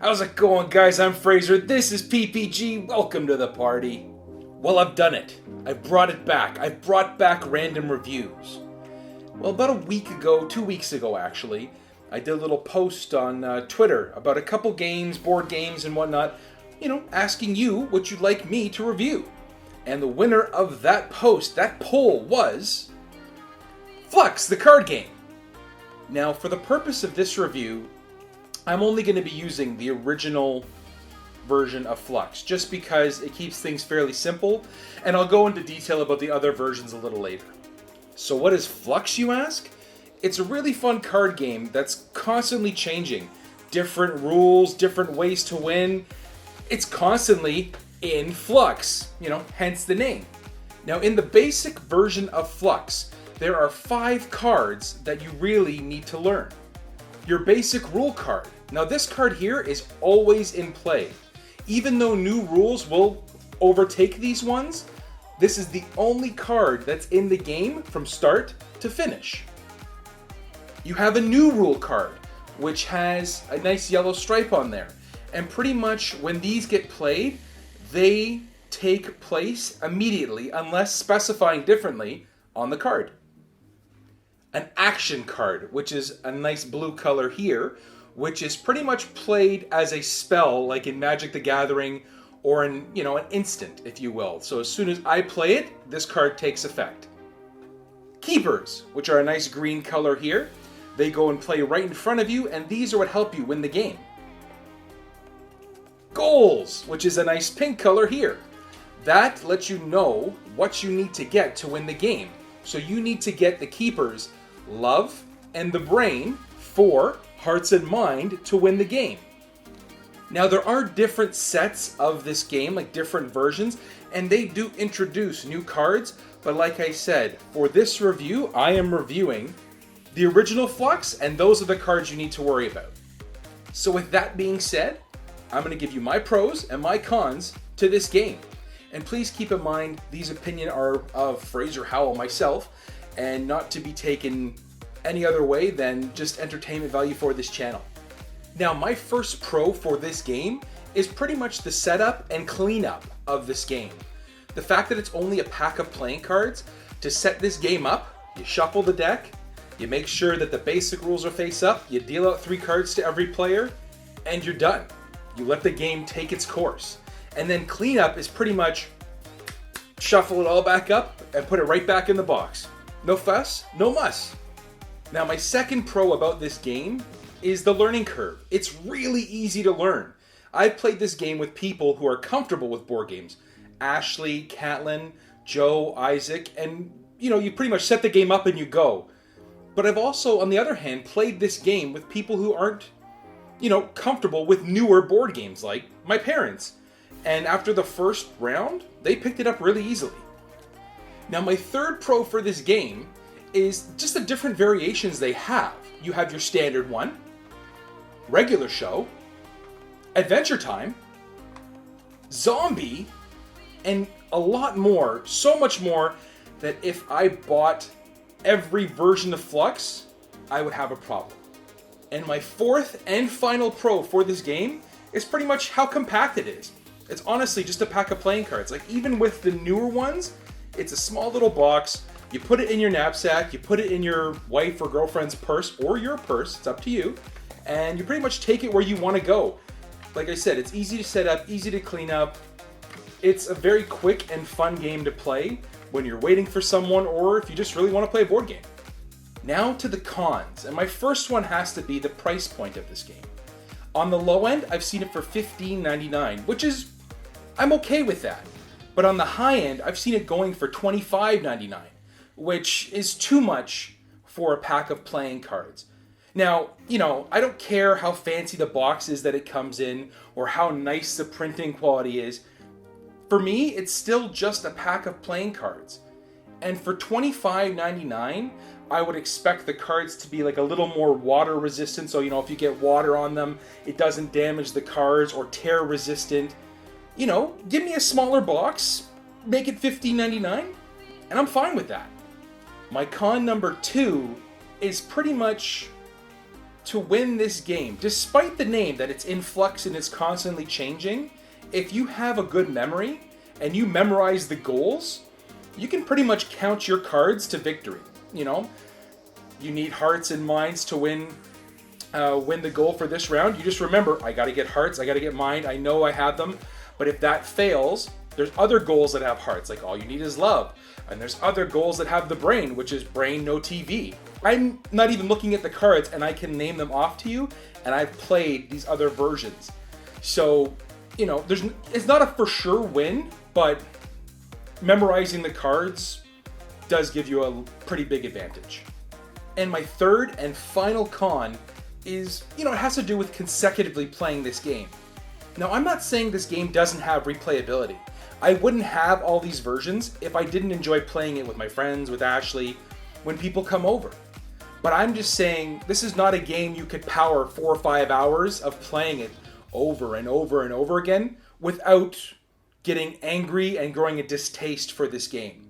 How's it going, guys? I'm Fraser. This is P.P.G. Welcome to the party. Well, I've done it. I've brought it back. I've brought back random reviews. Well, about a week ago, 2 weeks ago actually, I did a little post on Twitter about a couple games, board games and whatnot, asking you what you'd like me to review. And the winner of that post, that poll, was Fluxx, the card game. Now, for the purpose of this review, I'm only going to be using the original version of Fluxx, just because it keeps things fairly simple, and I'll go into detail about the other versions a little later. So what is Fluxx, you ask? It's a really fun card game that's constantly changing. Different rules, different ways to win. It's constantly in flux, hence the name. Now, in the basic version of Fluxx, there are 5 cards that you really need to learn. Your basic rule card. Now, this card here is always in play. Even though new rules will overtake these ones, this is the only card that's in the game from start to finish. You have a new rule card, which has a nice yellow stripe on there. And pretty much when these get played, they take place immediately, unless specifying differently on the card. An action card, which is a nice blue color here, which is pretty much played as a spell, like in Magic the Gathering, or an instant, if you will. So as soon as I play it, this card takes effect. Keepers, which are a nice green color here. They go and play right in front of you, and these are what help you win the game. Goals, which is a nice pink color here. That lets you know what you need to get to win the game. So you need to get the keepers, love, and the brain for hearts and mind to win the game. Now, there are different sets of this game, like different versions, and they do introduce new cards, but like I said, for this review, I am reviewing the original Fluxx, and those are the cards you need to worry about. So with that being said, I'm going to give you my pros and my cons to this game. And please keep in mind, these opinions are of Fraser Howell, myself, and not to be taken any other way than just entertainment value for this channel. Now, my first pro for this game is pretty much the setup and cleanup of this game. The fact that it's only a pack of playing cards, to set this game up, you shuffle the deck, you make sure that the basic rules are face up, you deal out 3 cards to every player, and you're done. You let the game take its course. And then cleanup is pretty much shuffle it all back up and put it right back in the box. No fuss, no muss. Now, my second pro about this game is the learning curve. It's really easy to learn. I've played this game with people who are comfortable with board games. Ashley, Catlin, Joe, Isaac, and you pretty much set the game up and you go. But I've also, on the other hand, played this game with people who aren't comfortable with newer board games, like my parents. And after the first round, they picked it up really easily. Now, my third pro for this game is just the different variations they have. You have your standard one, regular show, adventure time, zombie, and a lot more, so much more, that if I bought every version of Fluxx, I would have a problem. And my fourth and final pro for this game is pretty much how compact it is. It's honestly just a pack of playing cards. Like, even with the newer ones, it's a small little box. You put it in your knapsack, you put it in your wife or girlfriend's purse, or your purse, it's up to you, and you pretty much take it where you want to go. Like I said, it's easy to set up, easy to clean up. It's a very quick and fun game to play when you're waiting for someone, or if you just really want to play a board game. Now to the cons, and my first one has to be the price point of this game. On the low end, I've seen it for $15.99, which is, I'm okay with that. But on the high end, I've seen it going for $25.99, which is too much for a pack of playing cards. Now, I don't care how fancy the box is that it comes in, or how nice the printing quality is. For me, it's still just a pack of playing cards. And for $25.99, I would expect the cards to be like a little more water resistant. So, if you get water on them, it doesn't damage the cards, or tear resistant. Give me a smaller box, make it $15.99, and I'm fine with that. My con number 2 is pretty much to win this game, despite the name that it's in flux and it's constantly changing, if you have a good memory and you memorize the goals, you can pretty much count your cards to victory. You know, you need hearts and minds to win the goal for this round. You just remember, I got to get hearts, I got to get mind. I know I have them, but if that fails, there's other goals that have hearts, like all you need is love. And there's other goals that have the brain, which is brain, no TV. I'm not even looking at the cards, and I can name them off to you, and I've played these other versions. So, you know, it's not a for sure win, but memorizing the cards does give you a pretty big advantage. And my third and final con is, you know, it has to do with consecutively playing this game. Now, I'm not saying this game doesn't have replayability. I wouldn't have all these versions if I didn't enjoy playing it with my friends, with Ashley, when people come over. But I'm just saying, this is not a game you could power 4 or 5 hours of playing it over and over and over again without getting angry and growing a distaste for this game.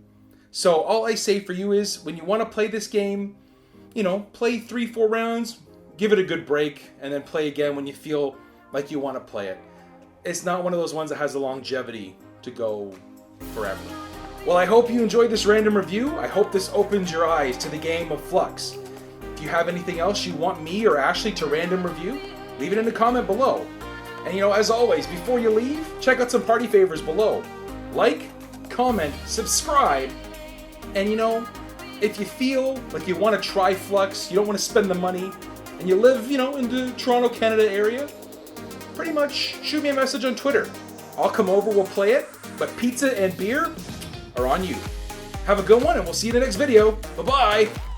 So all I say for you is, when you want to play this game, you know, play 3-4 rounds, give it a good break, and then play again when you feel like you want to play it. It's not one of those ones that has the longevity to go forever. Well, I hope you enjoyed this random review. I hope this opens your eyes to the game of Fluxx. If you have anything else you want me or Ashley to random review, leave it in the comment below. And you know, as always, before you leave, check out some party favors below. Like, comment, subscribe, and you know, if you feel like you want to try Fluxx, you don't want to spend the money, and you live, you know, in the Toronto, Canada area, pretty much shoot me a message on Twitter. I'll come over, we'll play it, but pizza and beer are on you. Have a good one, and we'll see you in the next video. Bye-bye!